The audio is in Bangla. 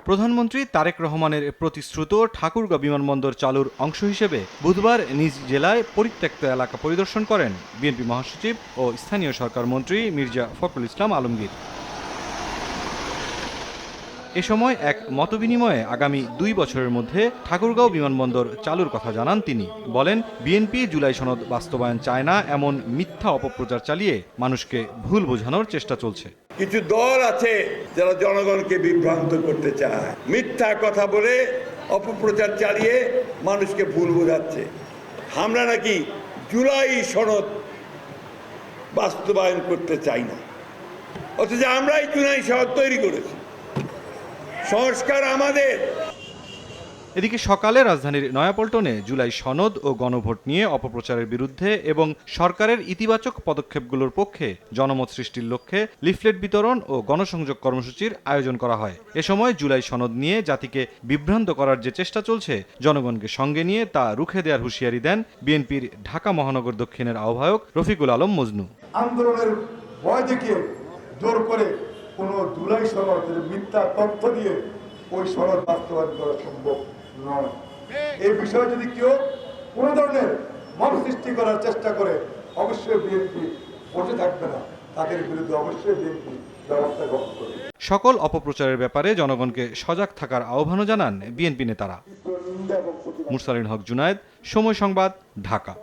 প্রধানমন্ত্রী তারেক রহমানের প্রতিশ্রুত ঠাকুরগাঁও বিমানবন্দর চালুর অংশ হিসেবে বুধবার নিজ জেলায় পরিত্যক্ত এলাকা পরিদর্শন করেন বিএনপি মহাসচিব ও স্থানীয় সরকার মন্ত্রী মির্জা ফখরুল ইসলাম আলমগীর। এ সময় এক মতবিনিময়ে আগামী ২ বছরের মধ্যে ঠাকুরগাঁও বিমানবন্দর চালুর কথা জানান তিনি। বলেন, বিএনপি জুলাই সনদ বাস্তবায়ন চায় না এমন মিথ্যা অপপ্রচার চালিয়ে মানুষকে ভুল বোঝানোর চেষ্টা চলছে। কিছু দল আছে যারা জনগণকে বিভ্রান্ত করতে চায়, মিথ্যা কথা বলে অপপ্রচার চালিয়ে মানুষকে ভুল বোঝাচ্ছে। আমরা নাকি জুলাই সনদ বাস্তবায়ন করতে চাই না, অথচ আমরাই জুলাই সনদ তৈরি করেছি। সংস্কার আমাদের। এদিকে সকালে রাজধানীর নয়াপল্টনে জুলাই সনদ ও গণভোট নিয়ে অপপ্রচারের বিরুদ্ধে এবং সরকারের ইতিবাচক পদক্ষেপগুলোর পক্ষে জনমত সৃষ্টির লক্ষ্যে লিফলেট বিতরণ ও গণসংযোগ কর্মসূচির আয়োজন করা হয়। এ সময় জুলাই সনদ নিয়ে জাতিকে বিভ্রান্ত করার যে চেষ্টা চলছে, জনগণকে সঙ্গে নিয়ে তা রুখে দেওয়ার হুঁশিয়ারি দেন বিএনপির ঢাকা মহানগর দক্ষিণের আহ্বায়ক রফিকুল আলম মজনু। আন্দোলনের ভয় দেখিয়ে জোর করে কোন জুলাই সনদের মিথ্যা তথ্য দিয়ে ওই সনদ বাস্তবায়ন করা সম্ভব নয়। এই বিষয়ে যদি কেউ কোনো ধরনের মত সৃষ্টি করার চেষ্টা করে, অবশ্যই বিএনপি বসে থাকবে না, তাদের বিরুদ্ধে অবশ্যই বিএনপি ব্যবস্থা গ্রহণ করবে। সকল অপপ্রচারের ব্যাপারে জনগণকে সজাগ থাকার আহ্বানও জানান বিএনপি নেতারা। মুরসালিন হক জুনায়েদ, সময় সংবাদ, ঢাকা।